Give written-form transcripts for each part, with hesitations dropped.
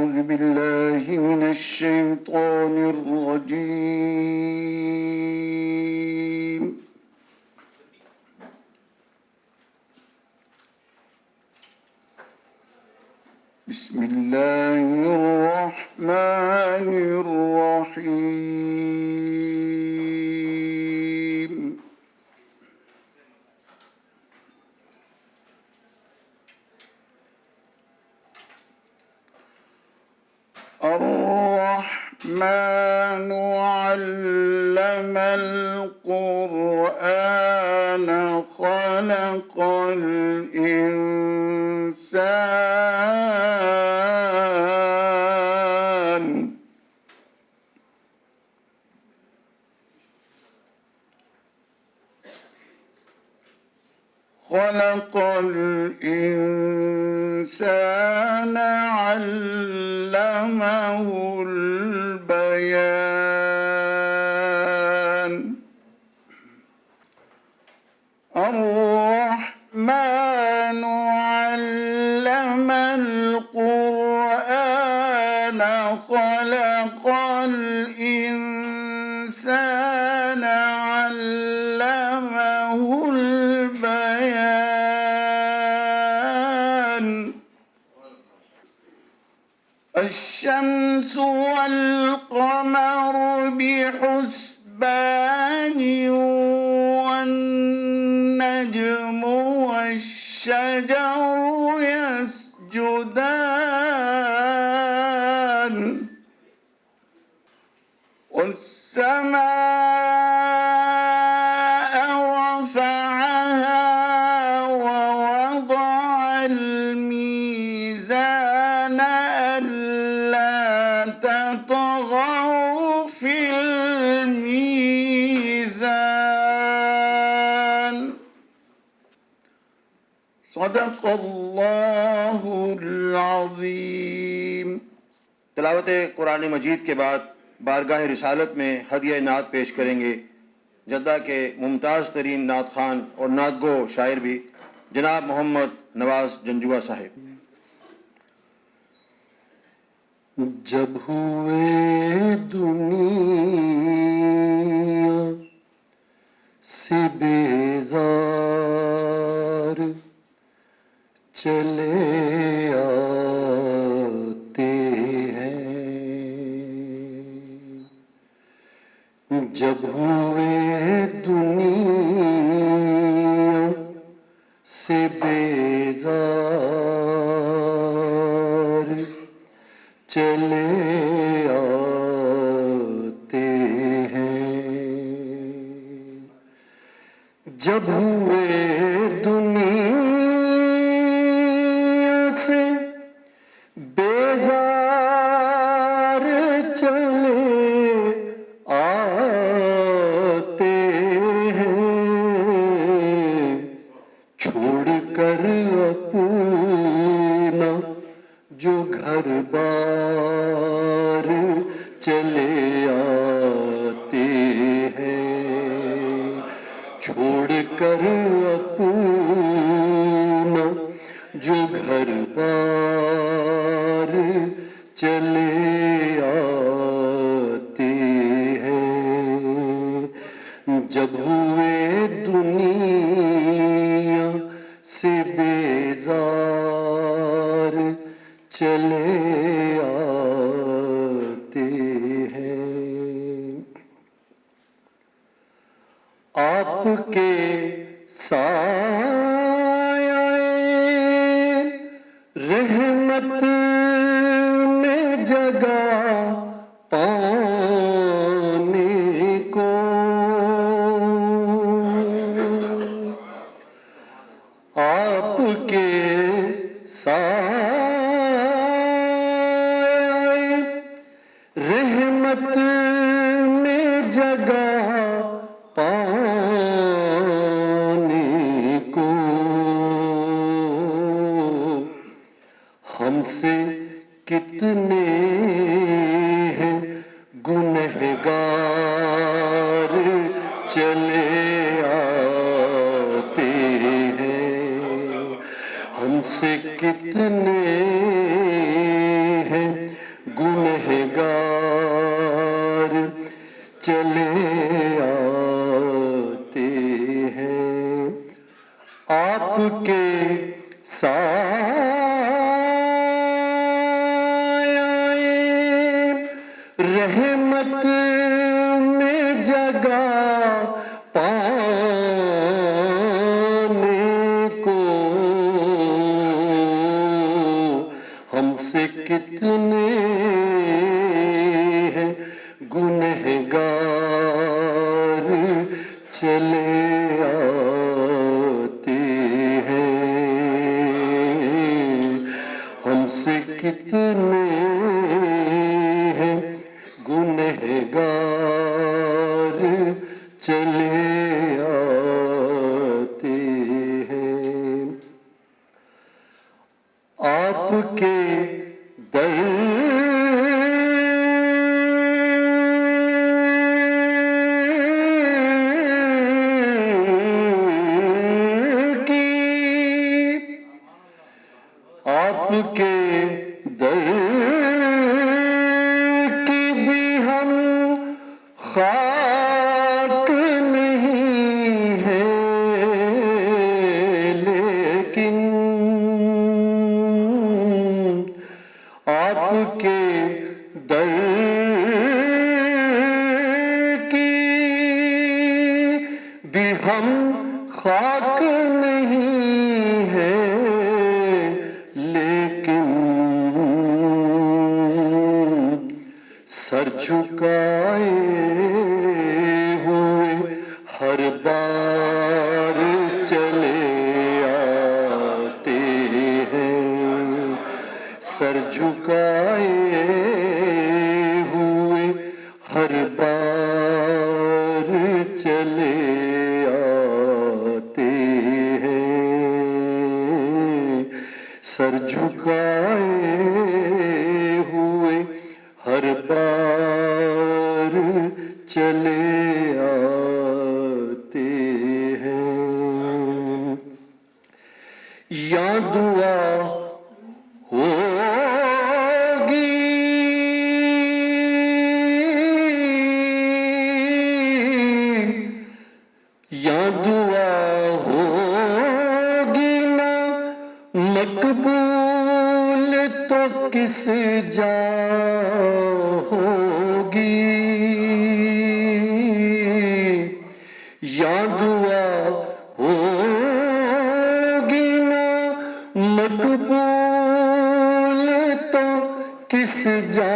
أعوذ بالله من الشيطان الرجيم. بسم الله الرحمن الرحيم. الرحمن علم القرآن خلق الإنسان علمه البيان. الرحمن علم القرآن خلق الإنسان علمه البيان. الشمس والقمر بحسبان والنجم والشجر يسجدان والسماء رفعها ووضع الميزان ألا تطغوا في الميزان. صدق اللہ العظیم. تلاوت قرآن مجید کے بعد بارگاہ رسالت میں ہدیہ نعت پیش کریں گے جدہ کے ممتاز ترین نعت خان اور نعت گو شاعر بھی جناب محمد نواز جنجوعہ صاحب. جب ہوئے دنیا سے بیزار چلے آتے ہیں. جب ہوئے دنیا سے بیزار چلے آتے ہیں. جب ہوئے دنیا سے بیزار چلے آتے ہیں. چھوڑ کر اپنا جو گھر بار چلے آتے ہیں. چھوڑ کر اپنا جو گھر بار چلے آتے ہیں. جب ہوئے دنیا سے بیزار چلے آتے ہیں. آپ کے سایہ رحمت میں جگہ پانے کو آپ کے سایہ رحمت میں جگہ پانے کو ہم سے کتنے ہیں گنہگار چلے آتے ہیں. ہم سے کتنے ہیں کے سایہ رحمت میں جگہ پانے کو ہم سے کتنے ہیں گنہگار چلے آتے ہیں، ہم سے کتنے ہیں گنہگار چلے آتے ہیں۔ آپ کے در آپ کے در کی بھی ہم خاک نہیں ہیں، لیکن آپ کے در کی بھی ہم خاک نہیں ہیں، لیکن سر جھکائے ہوئے ہر بار چلے آتے ہیں، سر جھکائے ہوئے ہر بار چلے آتے ہیں، سر جھکائے ہوئے ہر بار چلے آتے ہیں۔ یا دعا ہوگی یا دعا ہوگی نہ مقبول تو کس جا ہوگی، یا دعا ہوگی نہ مقبول تو کس جا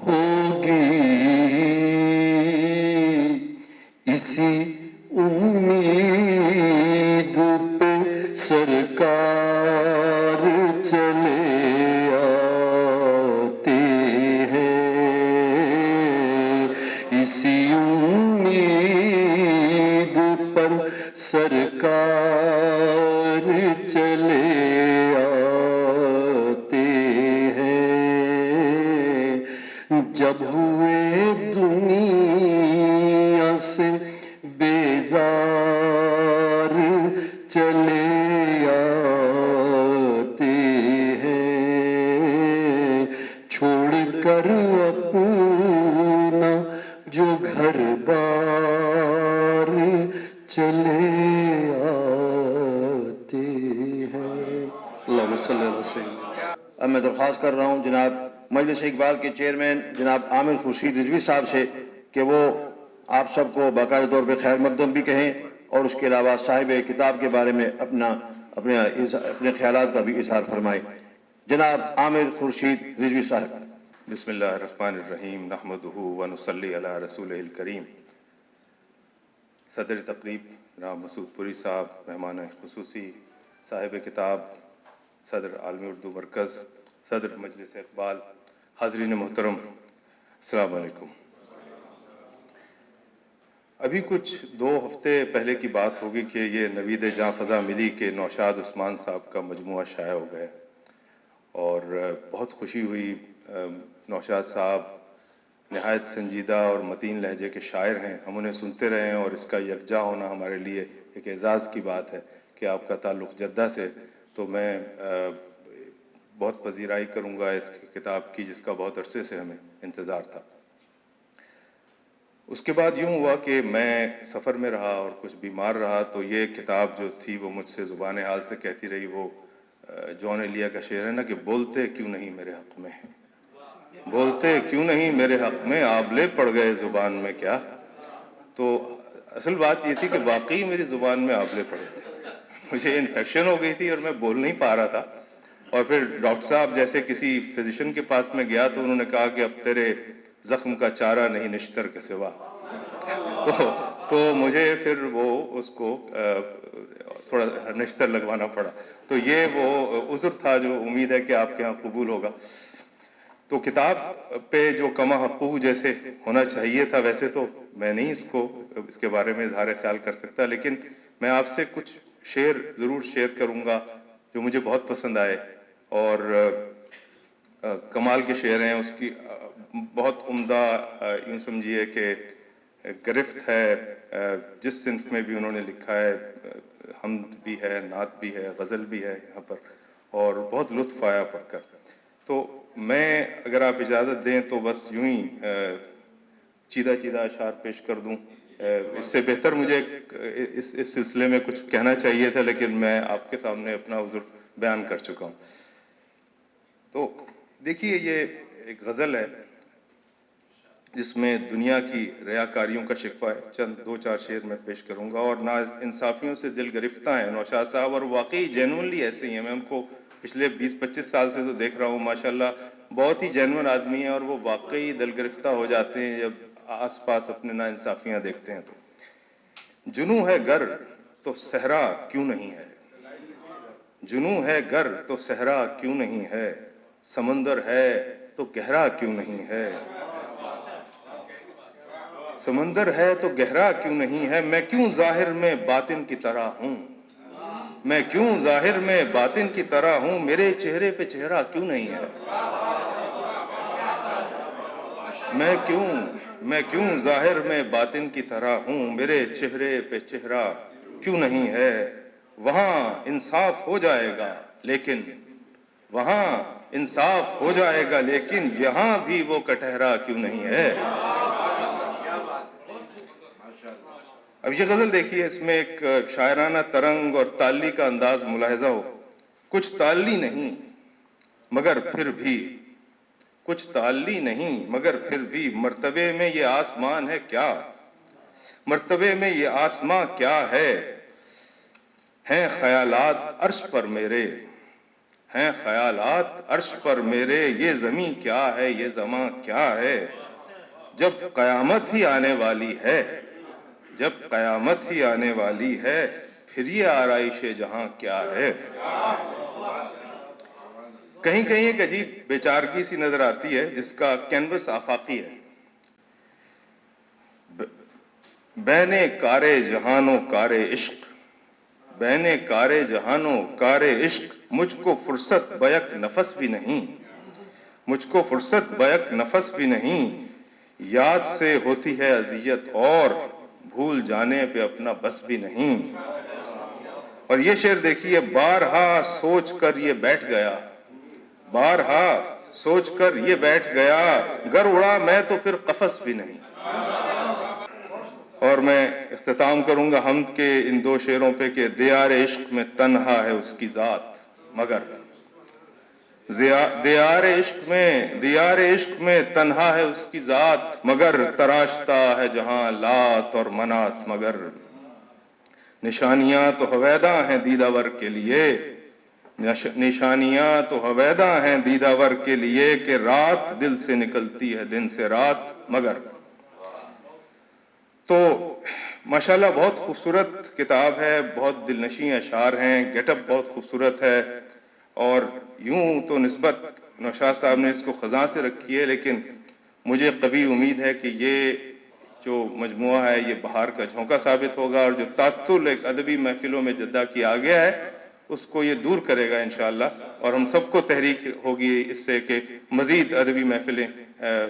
ہوگی، اسی امید پہ سرکار چلے آتے ہیں، اسی امید پر سرکار چلے آتے ہیں۔ جب ہوئے دنیا سے بیزار چلے آتے ہیں، چھوڑ کر اپنا جو گھر بار چلے آتے ہیں۔ اللہم صلی اللہ علیہ وسلم۔ اب میں درخواست کر رہا ہوں جناب مجلس اقبال کے چیئرمین جناب عامر خورشید رضوی صاحب سے کہ وہ آپ سب کو باقاعدہ طور پہ خیر مقدم بھی کہیں اور اس کے علاوہ صاحب کتاب کے بارے میں اپنے خیالات کا بھی اظہار فرمائیں۔ جناب عامر خورشید رضوی صاحب۔ بسم اللہ الرحمن الرحیم، نحمدہ ونصلی علی رسولہ الکریم۔ صدر تقریب جناب مسعود پوری صاحب، مہمان خصوصی، صاحب کتاب، صدر عالمی اردو مرکز، صدر مجلس اقبال، حاضرین محترم، السلام علیکم۔ ابھی کچھ 2 ہفتے پہلے کی بات ہوگی کہ یہ نوید جاں فضا ملی کہ نوشاد عثمان صاحب کا مجموعہ شائع ہو گیا، اور بہت خوشی ہوئی۔ نوشاد صاحب نہایت سنجیدہ اور متین لہجے کے شاعر ہیں، ہم انہیں سنتے رہے ہیں، اور اس کا یکجا ہونا ہمارے لیے ایک اعزاز کی بات ہے کہ آپ کا تعلق جدہ سے، تو میں بہت پذیرائی کروں گا اس کتاب کی جس کا بہت عرصے سے ہمیں انتظار تھا۔ اس کے بعد یوں ہوا کہ میں سفر میں رہا اور کچھ بیمار رہا، تو یہ کتاب جو تھی وہ مجھ سے زبان حال سے کہتی رہی، وہ جون ایلیا کا شعر ہے نا کہ بولتے کیوں نہیں میرے حق میں، بولتے کیوں نہیں میرے حق میں، آبلے پڑ گئے زبان میں کیا۔ تو اصل بات یہ تھی کہ واقعی میری زبان میں آبلے پڑے تھے، مجھے انفیکشن ہو گئی تھی اور میں بول نہیں پا رہا تھا۔ اور پھر ڈاکٹر صاحب جیسے کسی فزیشین کے پاس میں گیا تو انہوں نے کہا کہ اب تیرے زخم کا چارہ نہیں نشتر کے سوا۔ تو مجھے پھر وہ اس کو تھوڑا نشتر لگوانا پڑا۔ تو یہ وہ عذر تھا جو امید ہے کہ آپ کے ہاں قبول ہوگا۔ تو کتاب پہ جو کما حقوق جیسے ہونا چاہیے تھا ویسے تو میں نہیں اس کے بارے میں اظہار خیال کر سکتا، لیکن میں آپ سے کچھ شعر ضرور شیئر کروں گا جو مجھے بہت پسند آئے اور کمال کے شعر ہیں۔ اس کی بہت عمدہ یوں سمجھیے کہ گرفت ہے، جس صنف میں بھی انہوں نے لکھا ہے، حمد بھی ہے، نعت بھی ہے، غزل بھی ہے یہاں پر، اور بہت لطف آیا پڑھ کر۔ تو میں اگر آپ اجازت دیں تو بس یوں ہی چیدہ چیدہ اشعار پیش کر دوں۔ اس سے بہتر مجھے اس سلسلے میں کچھ کہنا چاہیے تھا، لیکن میں آپ کے سامنے اپنا عذر بیان کر چکا ہوں۔ تو دیکھیے یہ ایک غزل ہے جس میں دنیا کی ریاکاریوں کا شکوہ ہے۔ چند دو چار شعر میں پیش کروں گا، اور نا انصافیوں سے دل گرفتہ ہیں نوشاد صاحب، اور واقعی جینوئنلی ایسے ہی ہیں۔ میں ان کو پچھلے 20-25 سال سے تو دیکھ رہا ہوں، ماشاءاللہ بہت ہی جینوئن آدمی ہیں، اور وہ واقعی دل گرفتہ ہو جاتے ہیں جب آس پاس اپنے نا انصافیاں دیکھتے ہیں۔ تو جنوں ہے گر تو صحرا کیوں نہیں ہے، جنوں ہے گر تو صحرا کیوں نہیں ہے، سمندر ہے تو گہرا کیوں نہیں ہے، سمندر ہے تو گہرا کیوں نہیں ہے، میں کیوں ظاہر میں باطن کی طرح ہوں، میں کیوں ظاہر میں باطن کی طرح ہوں، میرے چہرے پہ چہرہ کیوں نہیں ہے، میں کیوں ظاہر میں باطن کی طرح ہوں، میرے چہرے پہ چہرہ کیوں نہیں ہے، وہاں انصاف ہو جائے گا لیکن، وہاں انصاف ہو جائے گا لیکن، یہاں بھی وہ کٹہرا کیوں نہیں ہے۔ اب یہ غزل دیکھیے، اس میں ایک شاعرانہ ترنگ اور تعلی کا انداز ملاحظہ ہو۔ کچھ تعلی نہیں مگر پھر بھی، کچھ تعلی نہیں مگر پھر بھی، مرتبے میں یہ آسمان ہے کیا، مرتبے میں یہ آسمان کیا ہے، ہیں خیالات عرش پر میرے، ہیں خیالات عرش پر میرے، یہ زمین کیا ہے، یہ زمان کیا ہے، جب قیامت ہی آنے والی ہے، جب قیامت ہی آنے والی ہے، پھر یہ آرائش جہاں کیا ہے۔ کہیں کہیں ایک عجیب بیچارگی سی نظر آتی ہے جس کا کینوس آفاقی ہے۔ بین کار جہان و کار عشق، بین کار جہان و کار عشق، مجھ کو فرصت بیک نفس بھی نہیں، مجھ کو فرصت بیک نفس بھی نہیں، یاد سے ہوتی ہے اذیت اور بھول جانے پہ اپنا بس بھی نہیں۔ اور یہ شعر دیکھیے، بارہا سوچ کر یہ بیٹھ گیا، بارہا سوچ کر یہ بیٹھ گیا، گر اڑا میں تو پھر قفس بھی نہیں۔ اور میں اختتام کروں گا حمد کے ان دو شعروں پہ کہ دیار عشق میں تنہا ہے اس کی ذات مگر، دیار عشق میں تنہا ہے اس کی ذات مگر، تراشتا ہے جہاں لات اور منات مگر، نشانیاں تو ہویدا ہیں دیدہ ور کے لیے، نشانیاں تو ہویدا ہیں دیدہ ور کے لیے، کہ رات دل سے نکلتی ہے دن سے رات مگر۔ تو ماشاءاللہ بہت خوبصورت کتاب ہے، بہت دل نشیں اشعار ہیں، گیٹ اپ بہت خوبصورت ہے، اور یوں تو نسبت نوشاد صاحب نے اس کو خزاں سے رکھی ہے، لیکن مجھے قوی امید ہے کہ یہ جو مجموعہ ہے یہ بہار کا جھونکا ثابت ہوگا، اور جو تعطل ایک ادبی محفلوں میں جدہ کیا گیا ہے اس کو یہ دور کرے گا انشاءاللہ، اور ہم سب کو تحریک ہوگی اس سے کہ مزید ادبی محفلیں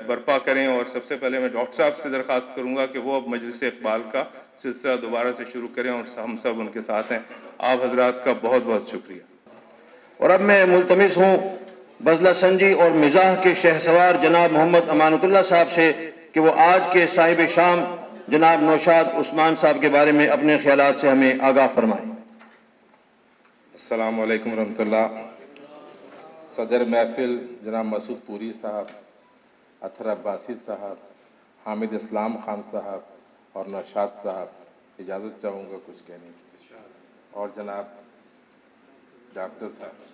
برپا کریں۔ اور سب سے پہلے میں ڈاکٹر صاحب سے درخواست کروں گا کہ وہ اب مجلس اقبال کا سلسلہ دوبارہ سے شروع کریں، اور ہم سب ان کے ساتھ ہیں۔ آپ حضرات کا بہت بہت شکریہ۔ اور اب میں ملتمس ہوں بزلہ سنجی اور مزاح کے شہسوار جناب محمد امانت اللہ صاحب سے کہ کہ وہ آج کے صاحب شام جناب نوشاد عثمان صاحب کے بارے میں اپنے خیالات سے ہمیں آگاہ فرمائیں۔ السلام علیکم ورحمۃ اللہ۔ صدر محفل جناب مسعود پوری صاحب، اطہر عباسی صاحب، حامد اسلام خان صاحب اور نوشاد صاحب، اجازت چاہوں گا کچھ کہنے کی، اور جناب ڈاکٹر صاحب۔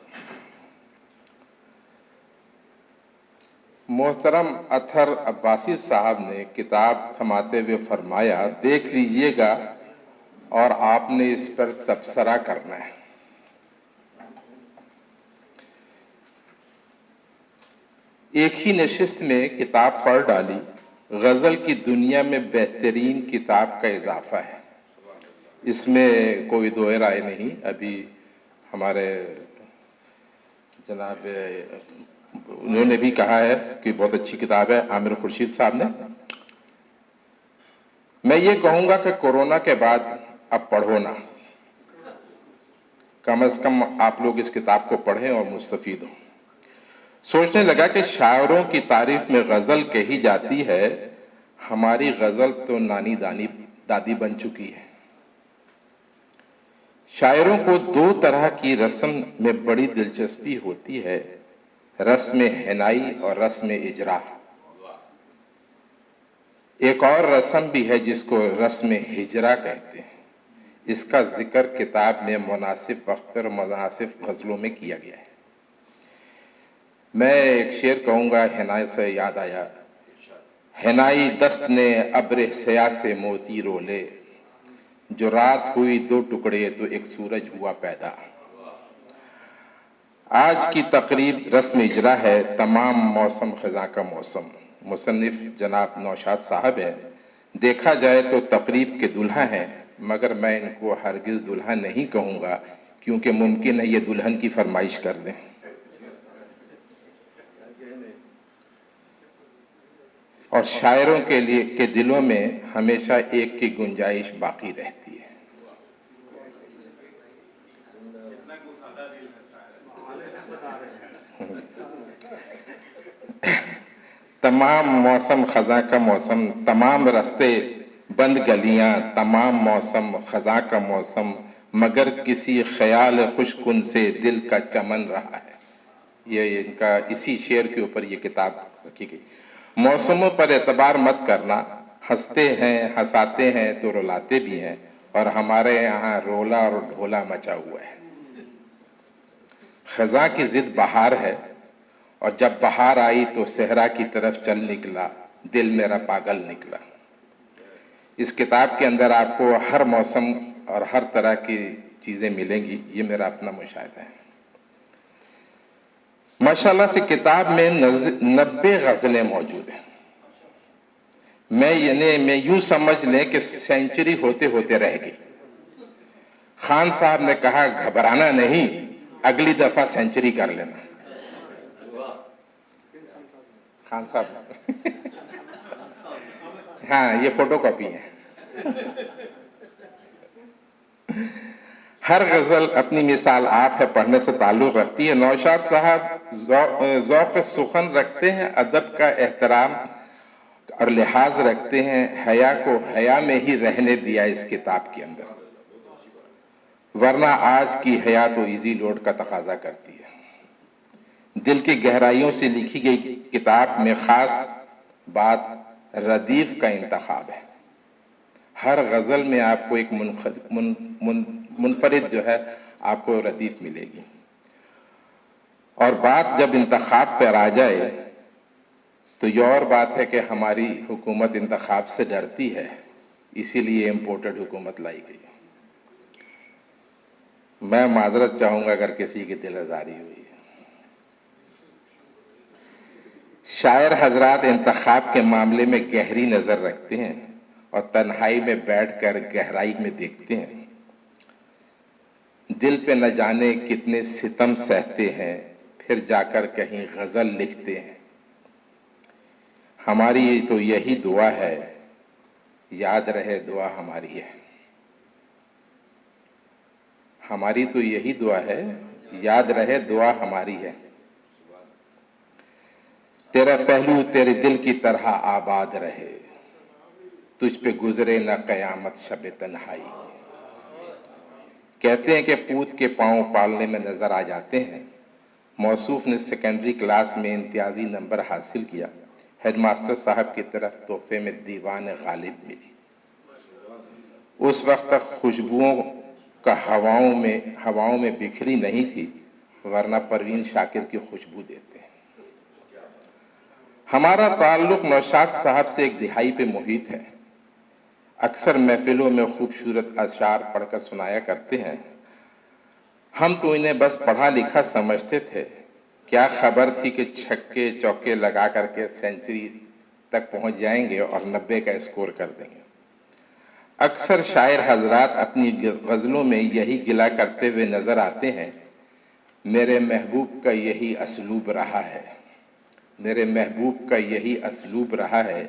محترم اطہر عباسی صاحب نے کتاب تھماتے ہوئے فرمایا، دیکھ لیجئے گا اور آپ نے اس پر تبصرہ کرنا ہے۔ ایک ہی نشست میں کتاب پڑھ ڈالی، غزل کی دنیا میں بہترین کتاب کا اضافہ ہے، اس میں کوئی دو رائے نہیں۔ ابھی ہمارے جناب انہوں نے بھی کہا ہے کہ بہت اچھی کتاب ہے، عامر خورشید صاحب نے۔ میں یہ کہوں گا کہ کورونا کے بعد اب پڑھو نا، کم از کم آپ لوگ اس کتاب کو پڑھیں اور مستفید ہوں۔ سوچنے لگا کہ شاعروں کی تعریف میں غزل کہی جاتی ہے، ہماری غزل تو نانی دادی بن چکی ہے۔ شاعروں کو دو طرح کی رسم میں بڑی دلچسپی ہوتی ہے، رسم حنائی اور رسم اجرا۔ ایک اور رسم بھی ہے جس کو رسم ہجرا کہتے ہیں، اس کا ذکر کتاب میں مناسب وقت پر مناسب غزلوں میں کیا گیا ہے۔ میں ایک شعر کہوں گا، حنائی سے یاد آیا۔ حنائی دست نے ابر سیاہ سے موتی رولے، جو رات ہوئی دو ٹکڑے تو ایک سورج ہوا پیدا۔ آج کی تقریب رسم اجرا ہے، تمام موسم خزاں کا موسم۔ مصنف جناب نوشاد صاحب ہیں، دیکھا جائے تو تقریب کے دلہا ہیں، مگر میں ان کو ہرگز دلہا نہیں کہوں گا، کیونکہ ممکن ہے یہ دلہن کی فرمائش کر دیں۔ اور شاعروں کے دلوں میں ہمیشہ ایک کی گنجائش باقی رہتی ہے۔ تمام موسم خزاں کا موسم، تمام رستے بند گلیاں، تمام موسم خزاں کا موسم، مگر کسی خیال خوشکن سے دل کا چمن رہا ہے۔ یہ ان کا اسی شعر کے اوپر یہ کتاب رکھی گئی۔ موسموں پر اعتبار مت کرنا، ہنستے ہیں ہنساتے ہیں تو رلاتے بھی ہیں، اور ہمارے یہاں رولا اور ڈھولا مچا ہوا ہے۔ خزاں کی ضد بہار ہے، اور جب بہار آئی تو صحرا کی طرف چل نکلا، دل میرا پاگل نکلا۔ اس کتاب کے اندر آپ کو ہر موسم اور ہر طرح کی چیزیں ملیں گی، یہ میرا اپنا مشاہدہ ہے۔ ماشاءاللہ سے کتاب میں 90 غزلیں موجود ہیں۔ میں یوں سمجھ لیں کہ سینچری ہوتے ہوتے رہ گئی۔ خان صاحب نے کہا گھبرانا نہیں، اگلی دفعہ سینچری کر لینا۔ خان صاحب ہاں، یہ فوٹو کاپی ہے۔ ہر غزل اپنی مثال آپ ہے، پڑھنے سے تعلق رکھتی ہے۔ نوشاد صاحب ذوق سخن رکھتے ہیں، ادب کا احترام اور لحاظ رکھتے ہیں، حیا کو حیا میں ہی رہنے دیا اس کتاب کے اندر، ورنہ آج کی حیا تو ایزی لوڈ کا تقاضا کرتی ہے۔ دل کی گہرائیوں سے لکھی گئی کتاب میں خاص بات ردیف کا انتخاب ہے۔ ہر غزل میں آپ کو ایک منفرد جو ہے آپ کو ردیف ملے گی، اور بات جب انتخاب پر آ جائے تو یہ اور بات ہے کہ ہماری حکومت انتخاب سے ڈرتی ہے، اسی لیے امپورٹڈ حکومت لائی گئی۔ میں معذرت چاہوں گا اگر کسی کی دل آزاری ہوئی ہے۔ شاعر حضرات انتخاب کے معاملے میں گہری نظر رکھتے ہیں اور تنہائی میں بیٹھ کر گہرائی میں دیکھتے ہیں۔ دل پہ نہ جانے کتنے ستم سہتے ہیں، پھر جا کر کہیں غزل لکھتے ہیں۔ ہماری تو یہی دعا ہے، یاد رہے دعا ہماری ہے۔ ہماری تو یہی دعا ہے، یاد رہے دعا ہماری ہے۔ تیرا پہلو تیرے دل کی طرح آباد رہے، تجھ پہ گزرے نہ قیامت شب تنہائی کی۔ کہتے ہیں کہ پوت کے پاؤں پالنے میں نظر آ جاتے ہیں۔ موصوف نے سیکنڈری کلاس میں امتیازی نمبر حاصل کیا۔ ہیڈ ماسٹر صاحب کی طرف تحفے میں دیوان غالب ملی۔ اس وقت تک خوشبوؤں کا ہواؤں میں بکھری نہیں تھی، ورنہ پروین شاکر کی خوشبو دیتے ہیں۔ ہمارا تعلق نوشاد صاحب سے ایک دہائی پہ محیط ہے۔ اکثر محفلوں میں خوبصورت اشعار پڑھ کر سنایا کرتے ہیں۔ ہم تو انہیں بس پڑھا لکھا سمجھتے تھے، کیا خبر تھی کہ چھکے چوکے لگا کر کے سینچری تک پہنچ جائیں گے اور 90 کا اسکور کر دیں گے۔ اکثر شاعر حضرات اپنی غزلوں میں یہی گلہ کرتے ہوئے نظر آتے ہیں، میرے محبوب کا یہی اسلوب رہا ہے، میرے محبوب کا یہی اسلوب رہا ہے،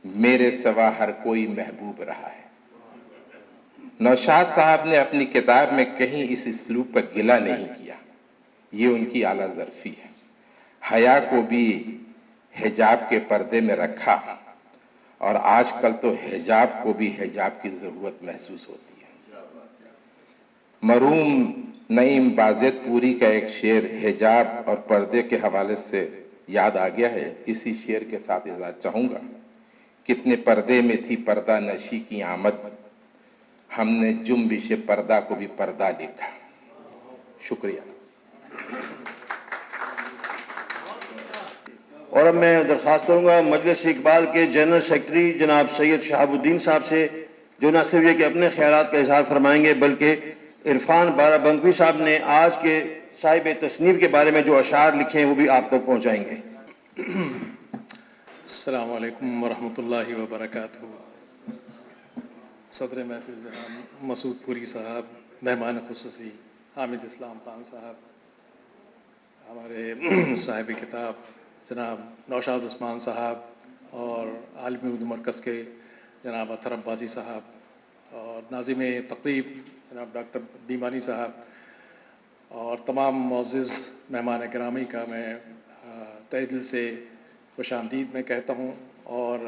میرے سوا ہر کوئی محبوب رہا ہے۔ نوشاد صاحب نے اپنی کتاب میں کہیں اس اسلوب پر گلہ نہیں کیا، یہ ان کی اعلیٰ ظرفی ہے۔ حیا کو بھی حجاب کے پردے میں رکھا، اور آج کل تو حجاب کو بھی حجاب کی ضرورت محسوس ہوتی ہے۔ مرحوم نعیم بازید پوری کا ایک شعر حجاب اور پردے کے حوالے سے یاد آ گیا ہے، اسی شعر کے ساتھ اظہار چاہوں گا۔ کتنے پردے میں تھی پردہ نشی کی آمد، ہم نے جنبش پردہ کو بھی پردہ لکھا۔ شکریہ۔ اور اب میں درخواست کروں گا مجلس اقبال کے جنرل سیکرٹری جناب سید شہاب الدین صاحب سے، جو نہ صرف یہ کہ اپنے خیالات کا اظہار فرمائیں گے بلکہ عرفان بارہ بنکوی صاحب نے آج کے صاحب تصنیف کے بارے میں جو اشعار لکھے ہیں وہ بھی آپ تک پہنچائیں گے۔ السلام علیکم ورحمۃ اللہ وبرکاتہ۔ صدر محفل جناب مسعود پوری صاحب، مہمان خصوصی حامد اسلام خان صاحب، ہمارے صاحب کتاب جناب نوشاد عثمان صاحب، اور عالمی اردو مرکز کے جناب اطہر عباسی صاحب، اور ناظم تقریب جناب ڈاکٹر بیمانی صاحب، اور تمام معزز مہمان گرامی کا میں تہہ دل سے خوش آمدید میں کہتا ہوں، اور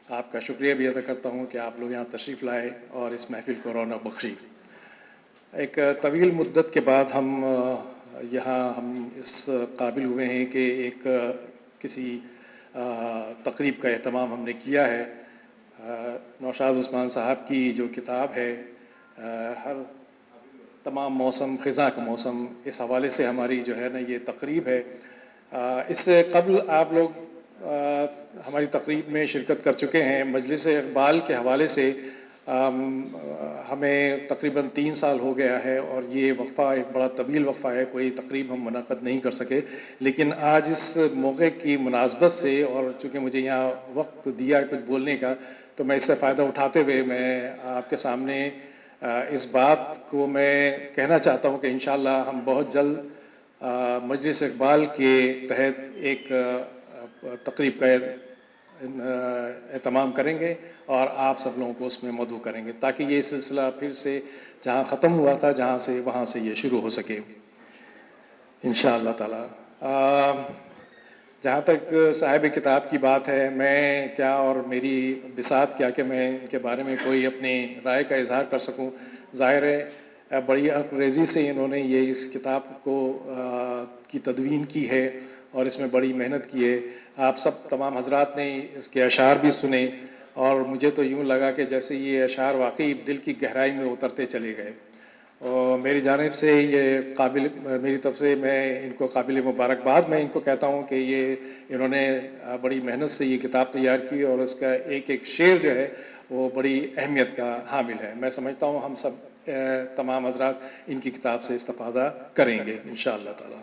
آپ کا شکریہ بھی ادا کرتا ہوں کہ آپ لوگ یہاں تشریف لائے اور اس محفل کو رونق بخشی۔ ایک طویل مدت کے بعد ہم اس قابل ہوئے ہیں کہ ایک کسی تقریب کا اہتمام ہم نے کیا ہے۔ نوشاد عثمان صاحب کی جو کتاب ہے ہر تمام موسم خزاں کا موسم، اس حوالے سے ہماری جو ہے نا یہ تقریب ہے۔ اس سے قبل آپ لوگ ہماری تقریب میں شرکت کر چکے ہیں۔ مجلس اقبال کے حوالے سے ہمیں تقریباً 3 سال ہو گیا ہے، اور یہ وقفہ ایک بڑا طویل وقفہ ہے، کوئی تقریب ہم منعقد نہیں کر سکے، لیکن آج اس موقع کی مناسبت سے، اور چونکہ مجھے یہاں وقت دیا کچھ بولنے کا، تو میں اس سے فائدہ اٹھاتے ہوئے میں آپ کے سامنے اس بات کو میں کہنا چاہتا ہوں کہ انشاءاللہ ہم بہت جلد مجلس اقبال کے تحت ایک تقریب کا اہتمام کریں گے، اور آپ سب لوگوں کو اس میں مدعو کریں گے، تاکہ یہ سلسلہ پھر سے جہاں ختم ہوا تھا وہاں سے یہ شروع ہو سکے انشاءاللہ تعالی۔ جہاں تک صاحب کتاب کی بات ہے، میں کیا اور میری بساط کیا کہ میں ان کے بارے میں کوئی اپنی رائے کا اظہار کر سکوں۔ ظاہر ہے بڑی عقل سے انہوں نے یہ اس کتاب کی تدوین کی ہے، اور اس میں بڑی محنت کی ہے۔ آپ سب تمام حضرات نے اس کے اشعار بھی سنے، اور مجھے تو یوں لگا کہ جیسے یہ اشعار واقعی دل کی گہرائی میں اترتے چلے گئے، اور میری جانب سے میری طرف سے میں ان کو قابل مبارکباد میں ان کو کہتا ہوں کہ انہوں نے بڑی محنت سے یہ کتاب تیار کی، اور اس کا ایک ایک شعر جو ہے وہ بڑی اہمیت کا حامل ہے۔ میں سمجھتا ہوں ہم سب تمام حضرات ان کی کتاب سے استفادہ کریں گے انشاءاللہ تعالی۔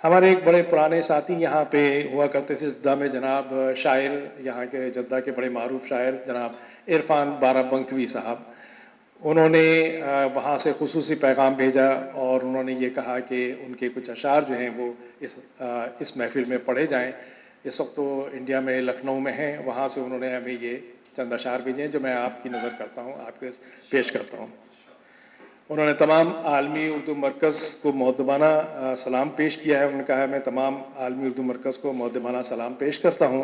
ہمارے ایک بڑے پرانے ساتھی یہاں پہ ہوا کرتے تھے جدہ میں، جناب شاعر یہاں کے جدہ کے بڑے معروف شاعر جناب عرفان بارہ بنکوی صاحب، انہوں نے وہاں سے خصوصی پیغام بھیجا، اور انہوں نے یہ کہا کہ ان کے کچھ اشعار جو ہیں وہ اس محفل میں پڑھے جائیں۔ اس وقت وہ انڈیا میں لکھنؤ میں ہیں، وہاں سے انہوں نے ہمیں یہ چند اشعار بھیجے ہیں جو میں آپ کی نظر کرتا ہوں، آپ کے پیش کرتا ہوں۔ انہوں نے تمام عالمی اردو مرکز کو مؤدبانہ سلام پیش کیا ہے۔ انہوں نے کہا ہے میں تمام عالمی اردو مرکز کو مؤدبانہ سلام پیش کرتا ہوں،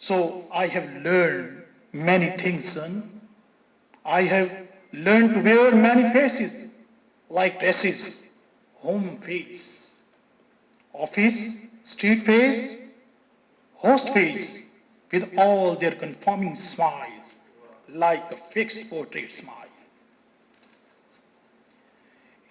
So I have learned many things, son. I have learned to wear many faces like dresses, home face, office, street face, host face, with all their conforming smiles, like a fixed portrait smile.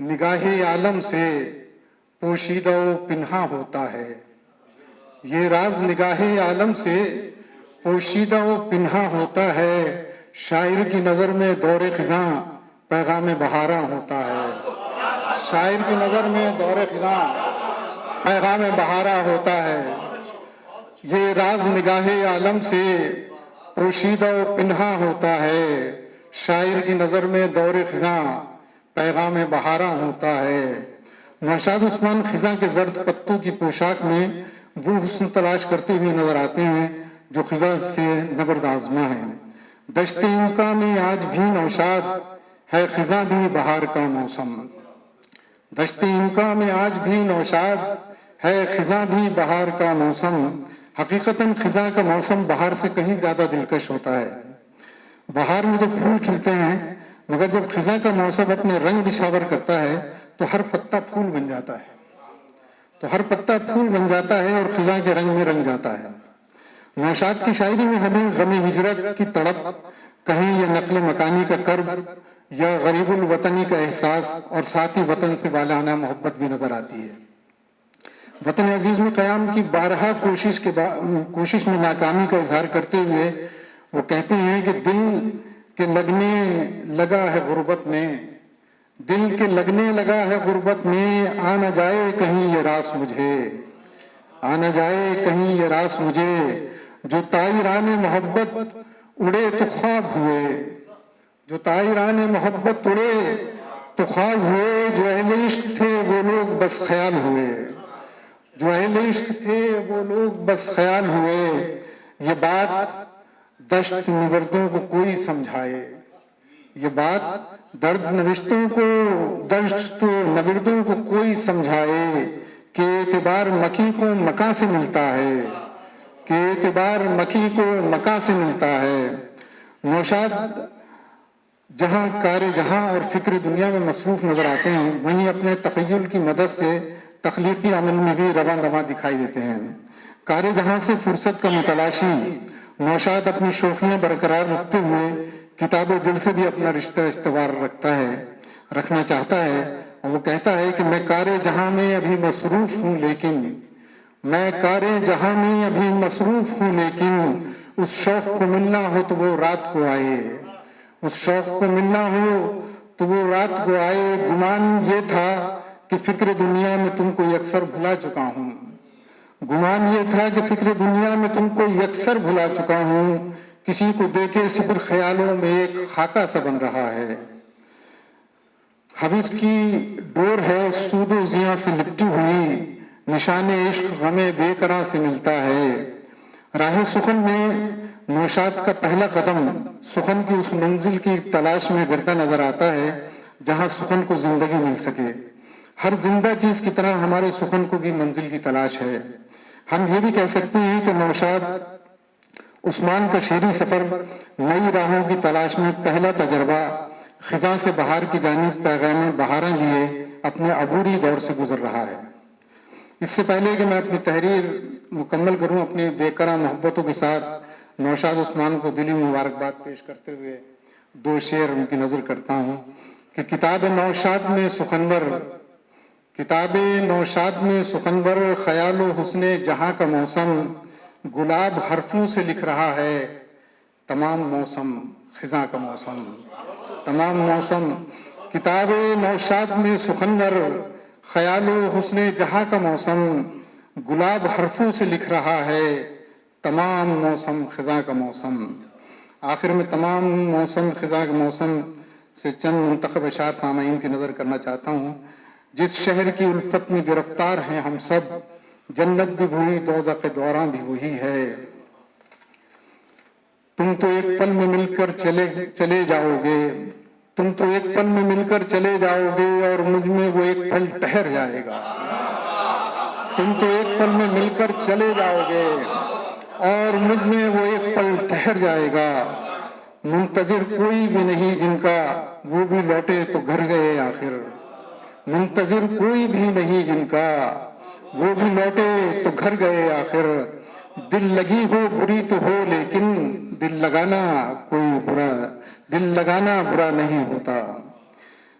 نگاہ عالم سے پوشیدہ و پنہا ہوتا ہے. یہ راز نگاہ عالم سے پوشیدہ و پنہا ہوتا ہے. شاعر کی نظر میں دور خزاں پیغام بہارا ہوتا ہے. شاعر کی نظر میں دور خزاں پیغام بہارا ہوتا ہے. یہ راز نگاہ عالم سے پوشیدہ و پنہا ہوتا ہے. شاعر کی نظر میں دور خزاں پیغام بہارا ہوتا ہے. نوشاد عثمان خزاں کے زرد پتوں کی پوشاک میں وہ حسن تلاش کرتے ہوئے نظر آتے ہیں جو خزاں سے نبرد آزما ہے. دشت یوکا میں آج بھی نوشاد ہے خزاں بھی بہار کا موسم. دشت یوکا میں آج بھی نوشاد ہے خزاں بھی بہار کا موسم. حقیقتاً خزاں کا موسم بہار سے کہیں زیادہ دلکش ہوتا ہے. بہار میں تو پھول کھلتے ہیں مگر جب خزاں کا موسم اپنے رنگ نشاور کرتا ہے تو ہر پتا پھول بن جاتا ہے. ہر پتا پھول بن جاتا ہے اور خزاں کے رنگ میں رنگ جاتا ہے. نوشاد کی شاعری میں ہمیں غم ہجرت کی تڑپ کہیں یا نقل مکانی کا کرب یا غریب الوطنی کا احساس اور ساتھ ہی وطن سے والہانہ محبت بھی نظر آتی ہے. وطن عزیز میں قیام کی بارہا کوشش میں ناکامی کا اظہار کرتے ہوئے وہ کہتے ہیں کہ دل کے لگنے لگا ہے غربت میں. دل کے لگنے لگا ہے غربت میں. آ نہ جائے کہیں یہ راس مجھے. آ نہ جائے کہیں یہ راس مجھے. جو طائران محبت اڑے تو خواب ہوئے. جو طائران محبت اڑے تو خواب ہوئے. جو اہل عشق تھے وہ لوگ بس خیال ہوئے. جو اہل عشق تھے وہ لوگ بس خیال ہوئے. یہ بات دشت نوردوں کو کوئی سمجھائے. یہ بات درد نوشتوں کو دشت نوردوں کو کوئی سمجھائے کہ اعتبار مکی کو مکاں سے ملتا ہے. کہ اعتبار مکی کو مکاں سے ملتا ہے. نوشاد جہاں کار جہاں اور فکر دنیا میں مصروف نظر آتے ہیں وہیں اپنے تخیل کی مدد سے تخلیقی عمل میں بھی رواں دواں دکھائی دیتے ہیں. کار جہاں سے فرصت کا متلاشی نوشاد اپنی شوخیاں برقرار رکھتے ہوئے کتاب دل سے بھی اپنا رشتہ استوار رکھنا چاہتا ہے. اور وہ کہتا ہے کہ میں کار جہاں میں ابھی مصروف ہوں لیکن میں کار جہاں میں ابھی مصروف ہوں لیکن اس شوق کو ملنا ہو تو وہ رات کو آئے. اس شوق کو ملنا ہو تو وہ رات کو آئے. گمان یہ تھا کہ فکر دنیا میں تم کو یکسر بھلا چکا ہوں. گمان یہ تھا کہ فکر دنیا میں تم کو یکسر بھلا چکا ہوں. کسی کو دیکھے صبر خیالوں میں ایک خاکہ سا بن رہا ہے. حوث کی ڈور ہے سود و زیاں سے لپٹی ہوئی. نشان عشق غم بے قرار سے ملتا ہے. راہ سخن میں نوشاد کا پہلا قدم سخن کی اس منزل کی تلاش میں گرتا نظر آتا ہے جہاں سخن کو زندگی مل سکے. ہر زندہ چیز کی طرح ہمارے سخن کو بھی منزل کی تلاش ہے. ہم یہ بھی کہہ سکتے ہیں کہ نوشاد عثمان کا شعری سفر نئی راہوں کی تلاش میں پہلا تجربہ خزاں سے بہار کی جانب پیغام بہاراں لیے اپنے عبوری دور سے گزر رہا ہے. اس سے پہلے کہ میں اپنی تحریر مکمل کروں اپنی بے قرار محبتوں کے ساتھ نوشاد عثمان کو دلی مبارکباد پیش کرتے ہوئے دو شعر ان کی نظر کرتا ہوں کہ کتاب نوشاد میں سخنور خیال و حسن جہاں کا موسم گلاب حرفوں سے لکھ رہا ہے تمام موسم خزاں کا موسم. تمام موسم. کتاب نوشاد میں سخنور خیال و حسن جہاں کا موسم گلاب حرفوں سے لکھ رہا ہے تمام موسم خزاں کا موسم. آخر میں تمام موسم خزاں کا موسم سے چند منتخب اشعار سامعین کی نظر کرنا چاہتا ہوں. جس شہر کی الفت میں گرفتار ہیں ہم سب جنت بھی وہی دوزخ دوراں بھی وہی ہے. تم تو ایک پل میں مل کر چلے جاؤ گے. تم تو ایک پل میں مل کر چلے جاؤ گے اور مجھ میں وہ ایک پل ٹھہر جائے گا. تم تو ایک پل میں مل کر چلے جاؤ گے اور مجھ میں وہ ایک پل ٹھہر جائے گا. منتظر کوئی بھی نہیں جن کا وہ بھی لوٹے تو گھر گئے آخر. منتظر کوئی بھی نہیں جن کا وہ بھی لوٹے تو گھر گئے آخر. دل لگی ہو بری تو ہو لیکن دل لگانا برا نہیں ہوتا.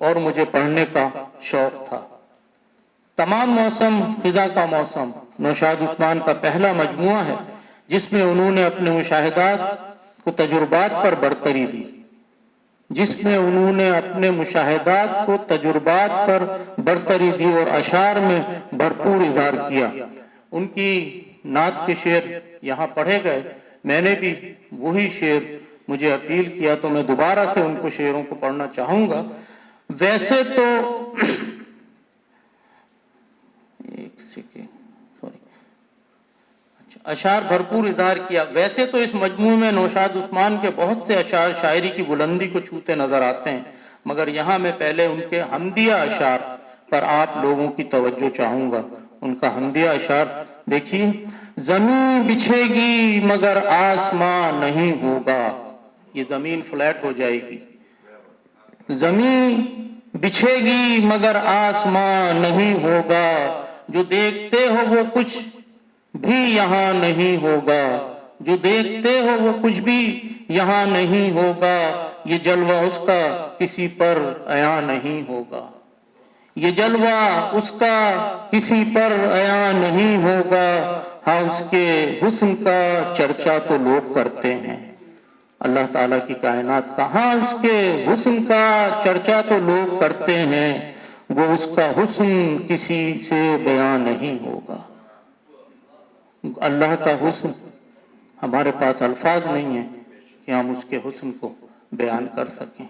اور مجھے پڑھنے کا شوق تھا۔ تمام موسم خزاں کا موسم نوشاد عثمان کا پہلا مجموعہ ہے جس میں انہوں نے اپنے مشاہدات کو تجربات پر برتری دی، اور اشعار میں بھرپور اظہار کیا۔ ان کی نعت کے شعر یہاں پڑھے گئے، میں نے بھی وہی شعر مجھے اپیل کیا تو میں دوبارہ سے ان کو شعروں کو پڑھنا چاہوں گا۔ ویسے تو اشعار بھرپور اظہار کیا، ویسے تو اس مجموعے میں نوشاد عثمان کے بہت سے اشعار شاعری کی بلندی کو چھوتے نظر آتے ہیں، مگر یہاں میں پہلے ان کے حمدیہ اشعار پر آپ لوگوں کی توجہ چاہوں گا۔ ان کا حمدیہ اشعار دیکھیے: زمین بچھے گی مگر آسمان نہیں ہوگا، یہ زمین فلیٹ ہو جائے گی، زمین بچھے گی مگر آسمان نہیں ہوگا، جو دیکھتے ہو وہ کچھ بھی یہاں نہیں ہوگا، جو دیکھتے ہو وہ کچھ بھی یہاں نہیں ہوگا، یہ جلوہ اس کا کسی پر عیاں نہیں ہوگا، یہ جلوہ اس کا کسی پر عیاں نہیں ہوگا، ہاں اس کے حسن کا چرچا تو لوگ کرتے ہیں، اللہ تعالیٰ کی کائنات کا، ہاں اس کے حسن کا چرچا تو لوگ کرتے ہیں، وہ اس کا حسن کسی سے بیان نہیں ہوگا۔ اللہ کا حسن، ہمارے پاس الفاظ نہیں ہیں کہ ہم اس کے حسن کو بیان کر سکیں۔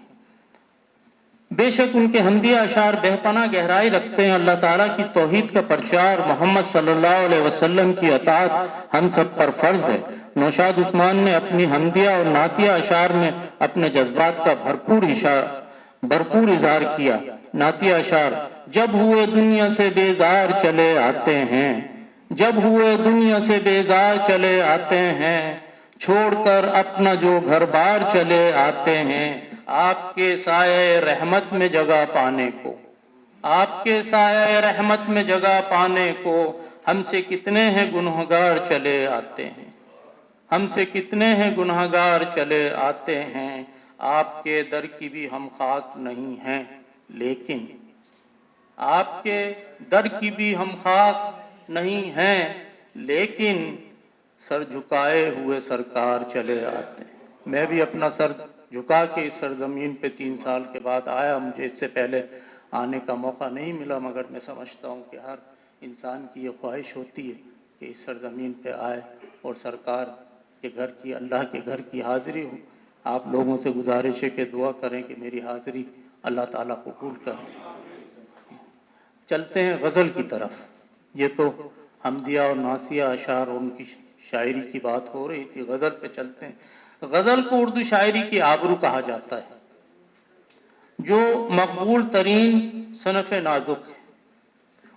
بے شک ان کے حمدیہ اشعار بے پناہ گہرائی رکھتے ہیں، اللہ تعالیٰ کی توحید کا پرچار، محمد صلی اللہ علیہ وسلم کی اطاعت ہم سب پر فرض ہے۔ نوشاد عثمان نے اپنی حمدیہ اور نعتیہ اشعار میں اپنے جذبات کا بھرپور اظہار کیا۔ نعتیہ اشعار: جب ہوئے دنیا سے بیزار چلے آتے ہیں، جب ہوئے دنیا سے بیزار چلے آتے ہیں، چھوڑ کر اپنا جو گھر بار چلے آتے ہیں، آپ کے سایہ رحمت میں جگہ پانے کو، آپ کے سایہ رحمت میں جگہ پانے کو، ہم سے کتنے ہیں گنہگار چلے آتے ہیں، ہم سے کتنے ہیں گنہگار چلے آتے ہیں، آپ کے در کی بھی ہم خاک نہیں ہیں، لیکن آپ کے در کی بھی ہم خاک نہیں ہیں، لیکن سر جھکائے ہوئے سرکار چلے آتے ہیں۔ میں بھی اپنا سر جھکا کے اس سرزمین پہ 3 سال کے بعد آیا، مجھے اس سے پہلے آنے کا موقع نہیں ملا، مگر میں سمجھتا ہوں کہ ہر انسان کی یہ خواہش ہوتی ہے کہ اس سرزمین پہ آئے اور سرکار کے گھر کی، اللہ کے گھر کی حاضری ہو۔ آپ لوگوں سے گزارش ہے کہ دعا کریں کہ میری حاضری اللہ تعالیٰ قبول کرے۔ چلتے ہیں غزل کی طرف۔ یہ تو حمدیہ اور نعتیہ اشعار اور ان کی شاعری کی بات ہو رہی تھی، غزل پہ چلتے ہیں۔ غزل کو اردو شاعری کی آبرو کہا جاتا ہے، جو مقبول ترین صنف نازک ہے۔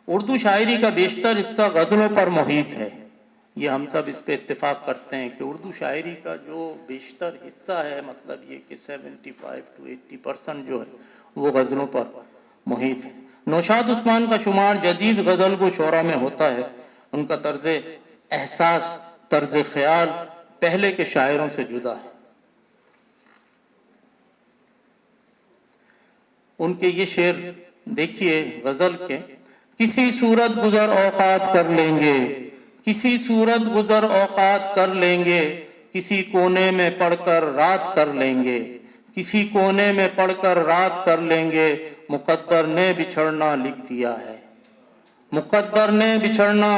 اردو شاعری کا بیشتر حصہ غزلوں پر محیط ہے، یہ ہم سب اس پہ اتفاق کرتے ہیں کہ اردو شاعری کا جو بیشتر حصہ ہے، مطلب یہ کہ 75 to 80% جو ہے وہ غزلوں پر محیط ہے۔ نوشاد عثمان کا شمار جدید غزل گو شعراء میں ہوتا ہے۔ ان کا طرز احساس، طرز خیال پہلے کے شاعروں سے جدا ہے۔ ان کے یہ شعر دیکھیے غزل کے: کسی صورت گزر اوقات کر لیں گے، کسی صورت گزر اوقات کر لیں گے، کسی کونے میں پڑھ کر رات کر لیں گے، کسی کونے میں پڑھ کر رات کر لیں گے، مقدر نے بچھڑنا لکھ دیا ہے، مقدر نے بچھڑنا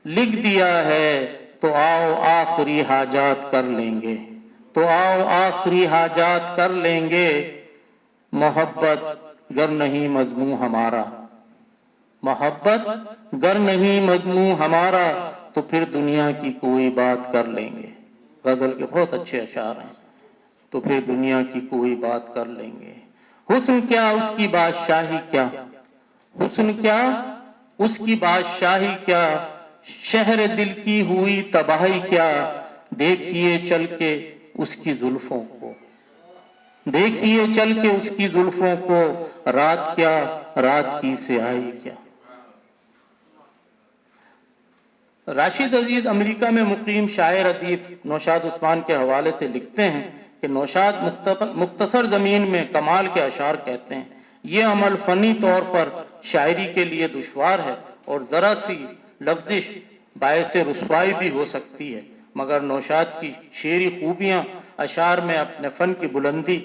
لکھ دیا ہے، تو آؤ آخری حاجات کر لیں گے، تو آؤ آخری حاجات کر لیں گے، محبت گر نہیں مضمون ہمارا، محبت گر نہیں مضمون ہمارا، تو پھر دنیا کی کوئی بات کر لیں گے۔ غزل کے بہت اچھے اشعار ہیں۔ تو پھر دنیا کی کوئی بات کر لیں گے، حسن کیا اس کی بادشاہی کیا، حسن کیا اس کی بادشاہی کیا، شہر دل کی ہوئی تباہی کیا، دیکھیے چل کے اس کی زلفوں کو، دیکھیے چل کے اس کی زلفوں کو، رات کیا رات کی سیاہی کیا۔ راشد عزیز امریکہ میں مقیم شاعر ادیب نوشاد عثمان کے حوالے سے لکھتے ہیں کہ نوشاد مختصر زمین میں کمال کے اشعار کہتے ہیں، یہ عمل فنی طور پر شاعری کے لیے دشوار ہے اور ذرا سی لفظش باعث رسوائی بھی ہو سکتی ہے، مگر نوشاد کی شعری خوبیاں اشعار میں اپنے فن کی بلندی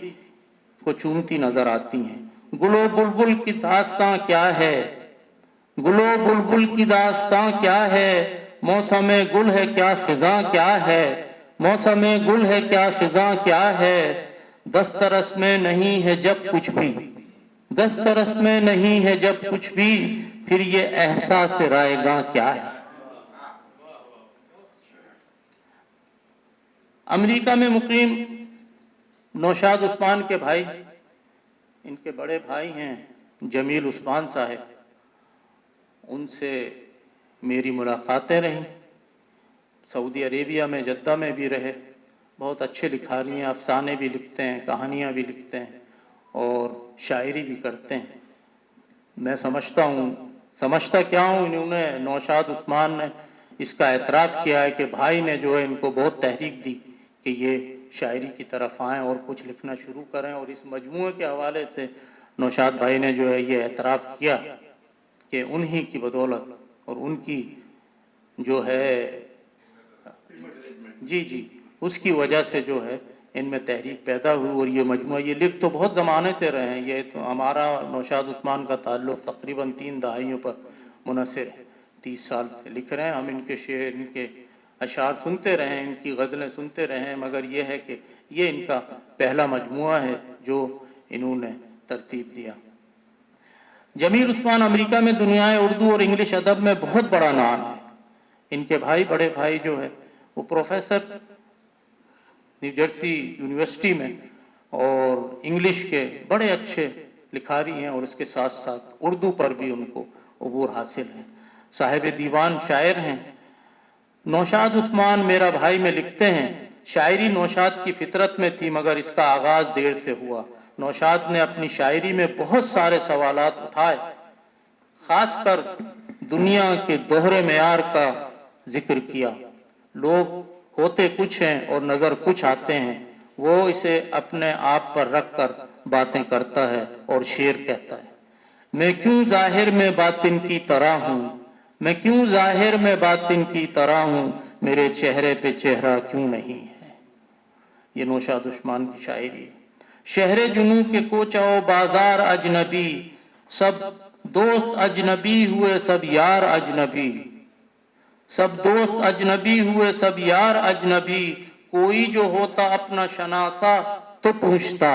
کو چومتی نظر آتی ہیں۔ گل و بلبل کی داستاں کیا ہے، گل و بلبل کی داستاں کیا ہے، موسم گل ہے کیا خزاں کیا ہے، موسم گل ہے کیا خزاں کیا ہے، دسترس میں نہیں ہے جب کچھ بھی، دسترس میں نہیں ہے جب کچھ بھی، پھر یہ احساس رائے گاں کیا ہے۔ امریکہ میں مقیم نوشاد عثمان کے بھائی، ان کے بڑے بھائی ہیں جمیل عثمان صاحب، ان سے میری ملاقاتیں رہیں، سعودی عربیہ میں جدہ میں بھی رہے، بہت اچھے لکھاری ہیں، افسانے بھی لکھتے ہیں، کہانیاں بھی لکھتے ہیں اور شاعری بھی کرتے ہیں۔ میں سمجھتا کیا ہوں، انہوں نے نوشاد عثمان نے اس کا اعتراف کیا ہے کہ بھائی نے جو ہے ان کو بہت تحریک دی کہ یہ شاعری کی طرف آئیں اور کچھ لکھنا شروع کریں، اور اس مجموعے کے حوالے سے نوشاد بھائی نے جو ہے یہ اعتراف کیا کہ انہی کی بدولت اور ان کی جو ہے جی اس کی وجہ سے جو ہے ان میں تحریک پیدا ہوئی، اور یہ مجموعہ یہ لکھ تو بہت زمانے سے رہے ہیں، یہ تو ہمارا نوشاد عثمان کا تعلق تقریباً 3 دہائیوں پر منحصر ہے، 30 سال سے لکھ رہے ہیں ہم، ان کے شعر، ان کے اشعار سنتے رہے ہیں، ان کی غزلیں سنتے رہے ہیں، مگر یہ ہے کہ یہ ان کا پہلا مجموعہ ہے جو انہوں نے ترتیب دیا۔ جمیل عثمان امریکہ میں دنیائے اردو اور انگلش ادب میں بہت بڑا نام ہے۔ ان کے بڑے بھائی جو ہے وہ پروفیسر نیو جرسی یونیورسٹی میں اور انگلش کے بڑے اچھے لکھاری ہیں، اور اس کے ساتھ ساتھ اردو پر بھی ان کو عبور حاصل ہے، صاحب دیوان شاعر ہیں۔ نوشاد عثمان میرا بھائی میں لکھتے ہیں، شاعری نوشاد کی فطرت میں تھی مگر اس کا آغاز دیر سے ہوا۔ نوشاد نے اپنی شاعری میں بہت سارے سوالات اٹھائے، خاص کر دنیا کے دوہرے معیار کا ذکر کیا۔ لوگ ہوتے کچھ ہیں اور نظر کچھ آتے ہیں، وہ اسے اپنے آپ پر رکھ کر باتیں کرتا ہے اور شعر کہتا ہے۔ میں کیوں ظاہر میں باطن کی طرح ہوں، میں کیوں ظاہر میں باطن کی طرح ہوں، میرے چہرے پہ چہرہ کیوں نہیں ہے۔ یہ نوشاد عثمان کی شاعری ہے۔ شہر جنوں کے کوچہ و بازار اجنبی، سب دوست اجنبی ہوئے سب یار اجنبی، سب دوست اجنبی ہوئے سب یار اجنبی، کوئی جو ہوتا اپنا شناسا تو پوچھتا،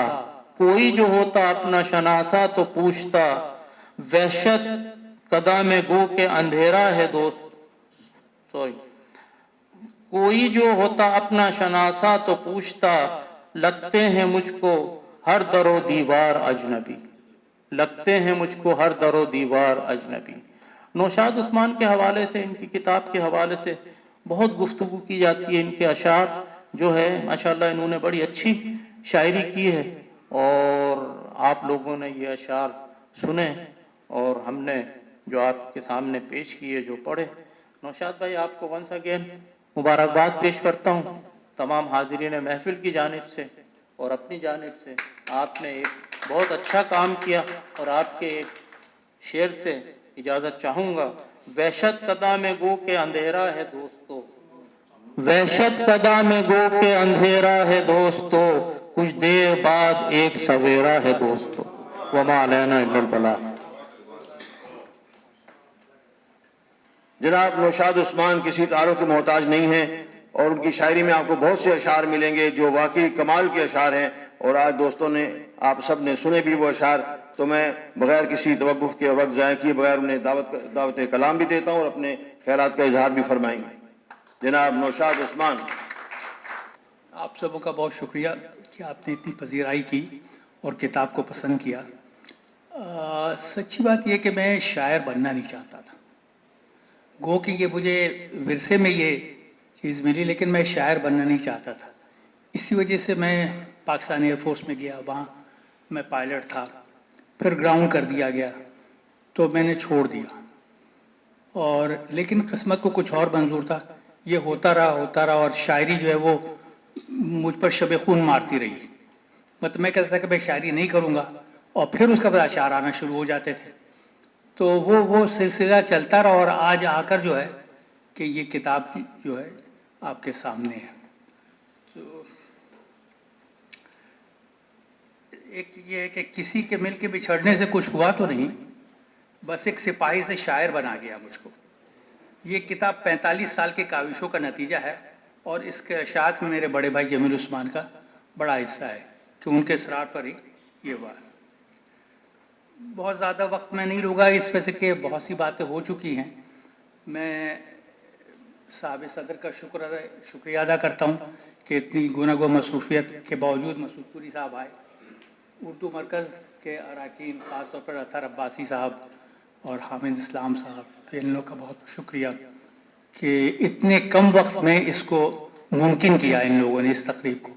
کوئی جو ہوتا اپنا شناسا تو پوچھتا، وحشت قدم میں گو کے اندھیرا ہے دوست، کوئی جو ہوتا اپنا شناسا تو پوچھتا، لگتے ہیں مجھ کو ہر در و دیوار اجنبی، لگتے ہیں مجھ کو ہر در و دیوار اجنبی۔ نوشاد عثمان کے حوالے سے، ان کی کتاب کے حوالے سے بہت گفتگو کی جاتی ہے۔ ان کے اشعار جو ہے ماشاءاللہ انہوں نے بڑی اچھی شاعری کی ہے، اور آپ لوگوں نے یہ اشعار سنے اور ہم نے جو آپ کے سامنے پیش کیے، جو پڑھے۔ نوشاد بھائی آپ کو ونس اگین مبارکباد پیش کرتا ہوں تمام حاضرین محفل کی جانب سے اور اپنی جانب سے۔ آپ نے ایک بہت اچھا کام کیا، اور آپ کے ایک شعر سے اجازت چاہوں گا۔ وحشت قدا میں گو کے اندھیرا ہے دوستو، وحشت قدا میں گو کے اندھیرا ہے دوستو، کچھ دیر بعد ایک سویرا ہے دوستو، وما علینا الا البلاغ۔ جناب نوشاد عثمان کسی تعارف کے محتاج نہیں ہیں، اور ان کی شاعری میں آپ کو بہت سے اشعار ملیں گے جو واقعی کمال کے اشعار ہیں، اور آج دوستوں نے، آپ سب نے سنے بھی وہ اشعار، تو میں بغیر کسی توقف کے اور وقت ضائع کیے بغیر انہیں دعوت کلام بھی دیتا ہوں اور اپنے خیالات کا اظہار بھی فرمائیں گے۔ جناب نوشاد عثمان۔ آپ سبوں کا بہت شکریہ کہ آپ نے اتنی پذیرائی کی اور کتاب کو پسند کیا۔ سچی بات یہ کہ میں شاعر بننا نہیں چاہتا تھا، گو کہ یہ مجھے ورثے میں یہ چیز ملی، لیکن میں شاعر بننا نہیں چاہتا تھا۔ اسی وجہ سے میں پاکستان ایئر فورس میں گیا، وہاں میں پائلٹ تھا، پھر گراؤنڈ کر دیا گیا تو میں نے چھوڑ دیا، اور لیکن قسمت کو کچھ اور منظور تھا، یہ ہوتا رہا، اور شاعری جو ہے وہ مجھ پر شب خون مارتی رہی۔ مطلب میں کہتا تھا کہ میں شاعری نہیں کروں گا، اور پھر اس کے بعد اشعار آنا شروع ہو جاتے تھے. تو وہ سلسلہ چلتا رہا اور آج آ کر جو ہے کہ یہ کتاب جو ہے آپ کے سامنے ہے. تو ایک یہ ہے کہ کسی کے مل کے بچھڑنے سے کچھ ہوا تو نہیں، بس ایک سپاہی سے شاعر بنا گیا مجھ کو. یہ کتاب 45 سال کے کاوشوں کا نتیجہ ہے اور اس کے اشاعت میں میرے بڑے بھائی جمیل عثمان کا بڑا حصہ ہے کہ ان کے اصرار پر ہی یہ ہوا. بہت زیادہ وقت میں نہیں لوں گا اس پہ سے کہ بہت سی باتیں ہو چکی ہیں. میں صاحب صدر کا شکریہ ادا کرتا ہوں کہ اتنی گوناگو مصروفیت کے باوجود مسعود پوری صاحب آئے. اردو مرکز کے اراکین خاص طور پر اطہر عباسی صاحب اور حامد اسلام صاحب، ان لوگوں کا بہت شکریہ کہ اتنے کم وقت میں اس کو ممکن کیا ان لوگوں نے اس تقریب کو،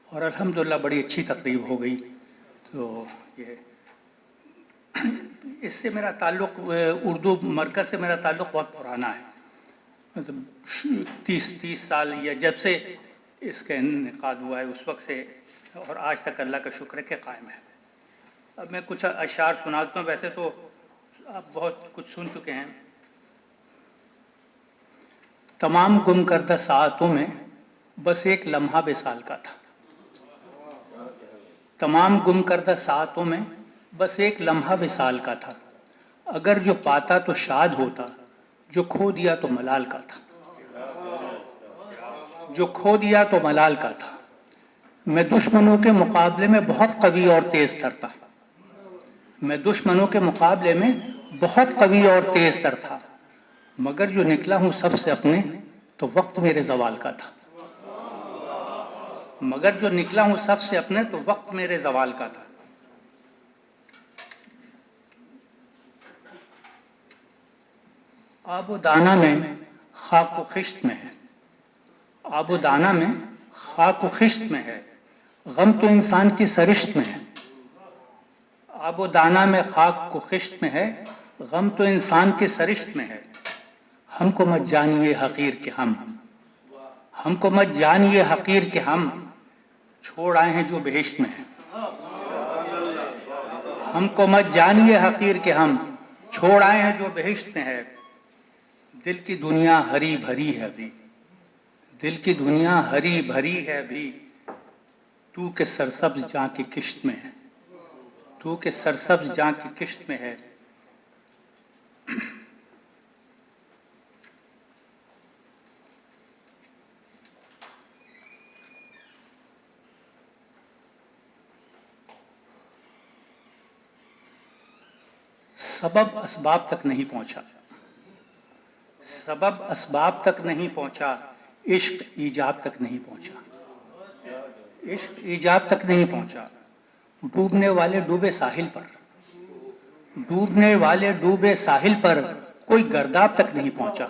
اور الحمدللہ بڑی اچھی تقریب ہو گئی. تو یہ اس سے میرا تعلق اردو مرکز سے میرا تعلق بہت پرانا ہے، مطلب 30 سال یا جب سے اس کا انعقاد ہوا ہے اس وقت سے، اور آج تک اللہ کا شکر ہے کہ قائم ہے. اب میں کچھ اشعار سناتا ہوں، ویسے تو آپ بہت کچھ سن چکے ہیں. تمام گم کردہ ساعتوں میں بس ایک لمحہ وصال کا تھا. تمام گم کردہ ساعتوں میں بس ایک لمحہ وصال کا تھا. اگر جو پاتا تو شاد ہوتا، جو کھو دیا تو ملال کا تھا. جو کھو دیا تو ملال کا تھا. میں دشمنوں کے مقابلے میں بہت قوی اور تیز تر تھا. میں دشمنوں کے مقابلے میں بہت قوی اور تیز تر تھا. مگر جو نکلا ہوں سب سے اپنے تو وقت میرے زوال کا تھا. مگر جو نکلا ہوں سب سے اپنے تو وقت میرے زوال کا تھا. آب و دانہ میں خاک و خشت میں ہے. آب و دانہ میں خاک و خشت میں ہے، غم تو انسان کی سرشت میں ہے. آب و دانہ میں خاک و خشت میں ہے، غم تو انسان کی سرشت میں ہے. ہم کو مت جانیے حقیر کہ ہم کو مت جانیے حقیر کہ ہم چھوڑ آئے ہیں جو بہشت میں ہے. ہم کو مت جانیے حقیر کہ ہم چھوڑ آئے ہیں جو بہشت میں ہے. دل کی دنیا ہری بھری ہے ابھی، دل کی دنیا ہری بھری ہے ابھی، تو کہ سرسبز جاں کی کشت میں ہے. تو کہ سرسبز جاں کی کشت میں ہے. سبب اسباب تک نہیں پہنچا، سبب اسباب تک نہیں پہنچا، عشق ایجاب تک نہیں پہنچا. عشق ایجاب تک نہیں پہنچا. ڈوبنے والے ڈوبے ساحل پر، ڈوبنے والے ڈوبے ساحل پر کوئی گرداب تک نہیں پہنچا.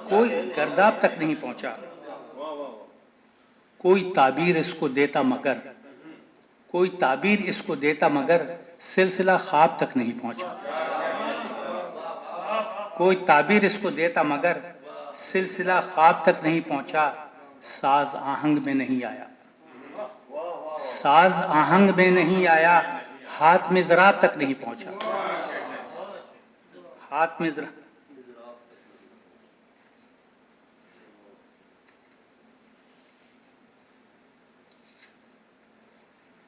کوئی گرداب تک نہیں پہنچا. کوئی تعبیر اس کو دیتا مگر، کوئی تعبیر اس کو دیتا مگر سلسلہ خواب تک نہیں پہنچا. کوئی تعبیر اس کو دیتا مگر سلسلہ خواب تک نہیں پہنچا. ساز آہنگ میں نہیں آیا، ساز آہنگ میں نہیں آیا، ہاتھ میں ضراب تک نہیں پہنچا. ہاتھ میں ضراب.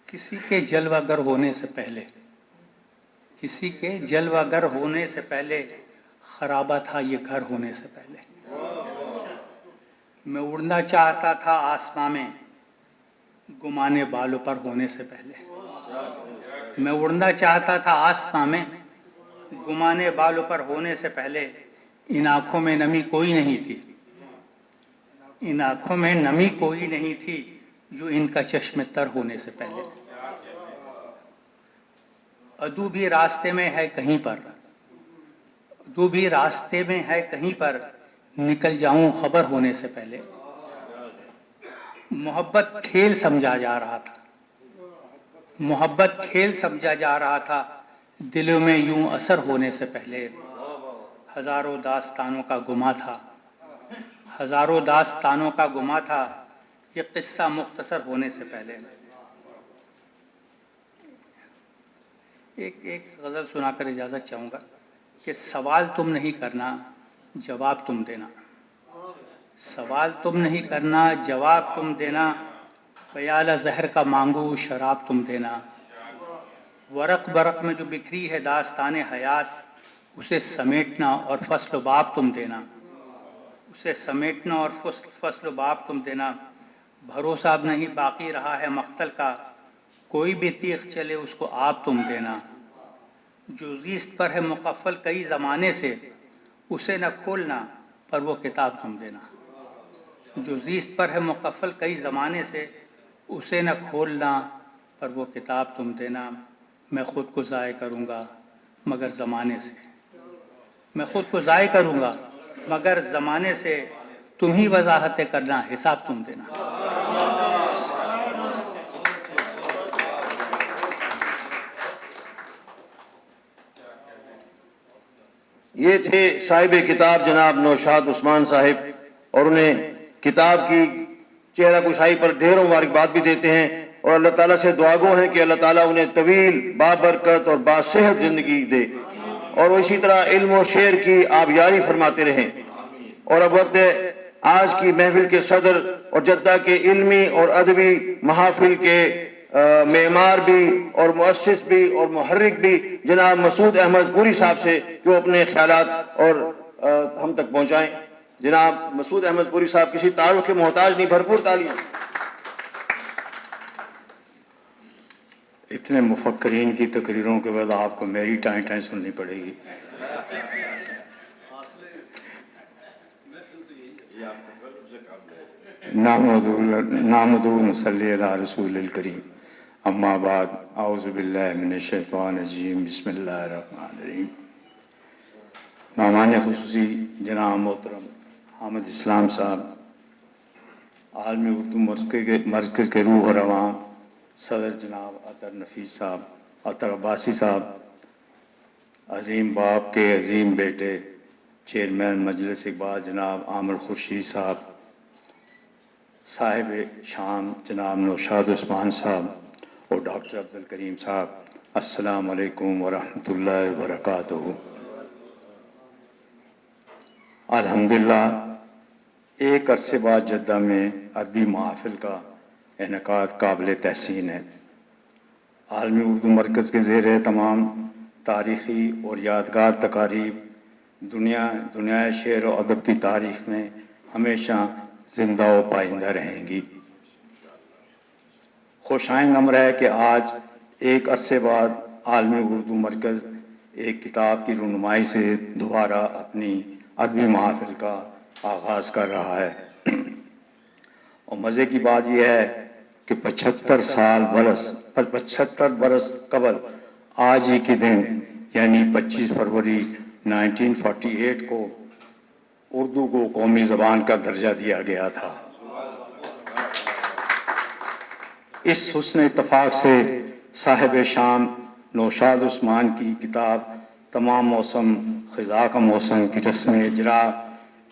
کسی کے جلوہ گر ہونے سے پہلے، کسی کے جلوہ گر ہونے سے پہلے خرابہ تھا یہ گھر ہونے سے پہلے. میں اڑنا چاہتا تھا آسماں میں گمانے بالوں پر ہونے سے پہلے. میں اڑنا چاہتا تھا آسماں میں گمانے بالوں پر ہونے سے پہلے. ان آنکھوں میں نمی کوئی نہیں تھی، ان آنکھوں میں نمی کوئی نہیں تھی جو ان کا چشم تر ہونے سے پہلے. عدو بھی راستے میں ہے کہیں پر، عدو بھی راستے میں ہے کہیں پر، نکل جاؤں خبر ہونے سے پہلے. محبت کھیل سمجھا جا رہا تھا، محبت کھیل سمجھا جا رہا تھا، دلوں میں یوں اثر ہونے سے پہلے. ہزاروں داستانوں کا گما تھا، ہزاروں داستانوں کا گما تھا، یہ قصہ مختصر ہونے سے پہلے. ایک غزل سنا کر اجازت چاہوں گا کہ سوال تم نہیں کرنا جواب تم دینا، سوال تم نہیں کرنا جواب تم دینا، پیالہ زہر کا مانگو شراب تم دینا، ورق برق میں جو بکھری ہے داستان حیات اسے سمیٹنا اور فصل و باب تم دینا، اسے سمیٹنا اور فصل و باب تم دینا، بھروسہ اب نہیں باقی رہا ہے مقتل کا، کوئی بھی تیغ چلے اس کو آپ تم دینا، جو زیست پر ہے مقفل کئی زمانے سے اسے نہ کھولنا پر وہ کتاب تم دینا، جو زیست پر ہے مقفل کئی زمانے سے اسے نہ کھولنا پر وہ کتاب تم دینا، میں خود کو ضائع کروں گا مگر زمانے سے، میں خود کو ضائع کروں گا مگر زمانے سے، تم ہی وضاحتیں کرنا حساب تم دینا۔ یہ تھے صاحب کتاب جناب نوشاد عثمان صاحب، اور انہیں کتاب کی چہرہ کشائی پر ڈھیروں مبارکباد بھی دیتے ہیں، اور اللہ تعالیٰ سے دعا گو ہیں کہ اللہ تعالیٰ انہیں طویل بابرکت اور باصحت زندگی دے، اور وہ اسی طرح علم و شعر کی آبیاری فرماتے رہیں۔ اور اب وقت ہے آج کی محفل کے صدر اور جدہ کے علمی اور ادبی محافل کے معمار بھی اور مؤسس بھی اور محرک بھی جناب مسعود احمد پوری صاحب سے جو اپنے خیالات اور ہم تک پہنچائیں۔ جناب مسعود احمد پوری صاحب کسی تعارف کے محتاج نہیں، بھرپور تالیاں۔ اتنے مفکرین کی تقریروں کے بعد آپ کو میری ٹائیں ٹائیں سننی پڑے گی۔ نحمدہ نصلی علی رسول الکریم، اما بعد، اعوذ باللہ من الشیطان الرجیم، بسم اللہ الرحمن الرحیم۔ مہمان خصوصی جناب محترم حامد اسلام صاحب، عالمی اردو مرکز کے روح و رواں صدر جناب عطر نفیس صاحب، عطر عباسی صاحب، عظیم باپ کے عظیم بیٹے چیئرمین مجلس اقبال جناب عامر خورشید صاحب، صاحب شام جناب نوشاد عثمان صاحب اور ڈاکٹر عبدالکریم صاحب، السلام علیکم ورحمۃ اللہ وبرکاتہ۔ الحمدللہ ایک عرصے بعد جدہ میں ادبی محافل کا انعقاد قابل تحسین ہے۔ عالمی اردو مرکز کے زیر تمام تاریخی اور یادگار تقاریب دنیا شعر و ادب کی تاریخ میں ہمیشہ زندہ و پائندہ رہیں گی۔ خوشائند امر ہے کہ آج ایک عرصے بعد عالمی اردو مرکز ایک کتاب کی رونمائی سے دوبارہ اپنی ادبی محافل کا آغاز کر رہا ہے، اور مزے کی بات یہ ہے کہ 75 برس قبل آج ہی کے دن یعنی 25 فروری 1948 کو اردو کو قومی زبان کا درجہ دیا گیا تھا۔ اس حسن اتفاق سے صاحب شام نوشاد عثمان کی کتاب تمام موسم خزاں کا موسم کی رسم اجرا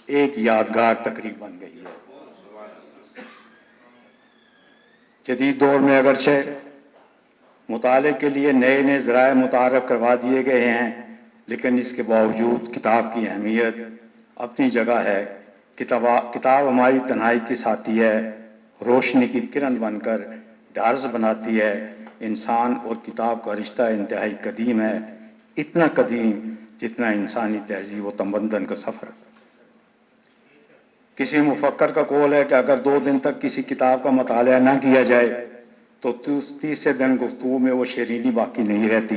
ایک یادگار تقریب بن گئی ہے۔ جدید دور میں اگرچہ مطالعے کے لیے نئے نئے ذرائع متعارف کروا دیے گئے ہیں، لیکن اس کے باوجود کتاب کی اہمیت اپنی جگہ ہے۔ کتاب ہماری تنہائی کی ساتھی ہے، روشنی کی کرن بن کر ڈھارس بناتی ہے۔ انسان اور کتاب کا رشتہ انتہائی قدیم ہے، اتنا قدیم جتنا انسانی تہذیب و تمدن کا سفر۔ کسی مفکر کا قول ہے کہ اگر 2 دن تک کسی کتاب کا مطالعہ نہ کیا جائے تو 30 دن گفتگو میں وہ شیرینی باقی نہیں رہتی،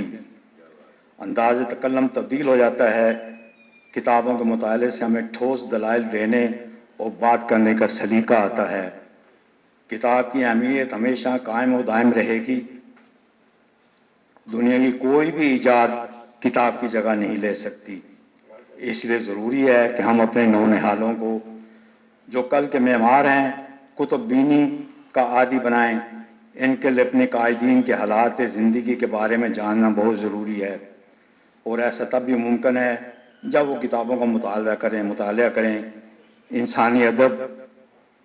انداز تکلم تبدیل ہو جاتا ہے۔ کتابوں کے مطالعے سے ہمیں ٹھوس دلائل دینے اور بات کرنے کا سلیقہ آتا ہے۔ کتاب کی اہمیت ہمیشہ قائم و دائم رہے گی۔ دنیا کی کوئی بھی ایجاد کتاب کی جگہ نہیں لے سکتی، اس لیے ضروری ہے کہ ہم اپنے نونہالوں کو جو کل کے معمار ہیں کتب بینی کا عادی بنائیں۔ ان کے لیے اپنے قائدین کے حالات زندگی کے بارے میں جاننا بہت ضروری ہے، اور ایسا تب بھی ممکن ہے جب وہ کتابوں کا مطالعہ کریں۔ انسانی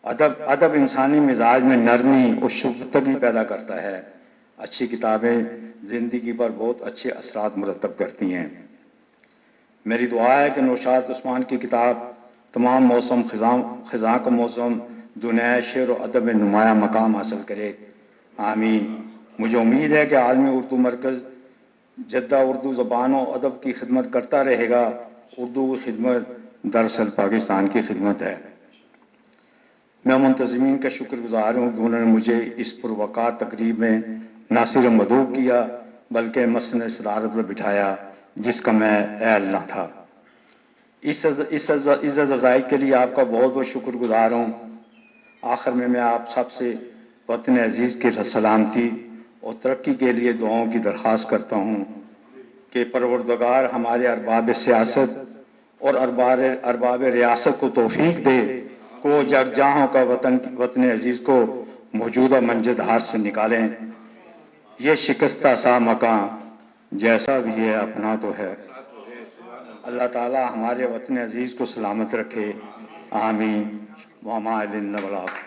ادب انسانی مزاج میں نرمی اور شگفتگی پیدا کرتا ہے۔ اچھی کتابیں زندگی پر بہت اچھے اثرات مرتب کرتی ہیں۔ میری دعا ہے کہ نوشاد عثمان کی کتاب تمام موسم خزاں کا موسم دنیا شعر و ادب میں نمایاں مقام حاصل کرے، آمین۔ مجھے امید ہے کہ عالمی اردو مرکز جدہ اردو زبان و ادب کی خدمت کرتا رہے گا۔ اردو کی خدمت دراصل پاکستان کی خدمت ہے۔ میں منتظمین کا شکر گزار ہوں کہ انہوں نے مجھے اس پروقار تقریب میں نہ صرف مدعو کیا بلکہ مسند صدارت پر بٹھایا، جس کا میں اہل نہ تھا۔ اس عزت افزائی کے لیے آپ کا بہت بہت شکر گزار ہوں۔ آخر میں آپ سب سے وطن عزیز کی سلامتی اور ترقی کے لیے دعاؤں کی درخواست کرتا ہوں کہ پروردگار ہمارے ارباب سیاست اور ارباب ریاست کو توفیق دے کو یکجہوں کا وطن عزیز کو موجودہ منجدار سے نکالیں۔ یہ شکستہ سا مکان جیسا بھی ہے اپنا تو ہے۔ اللہ تعالی ہمارے وطن عزیز کو سلامت رکھے، آمین۔ وما علینا البلاغ۔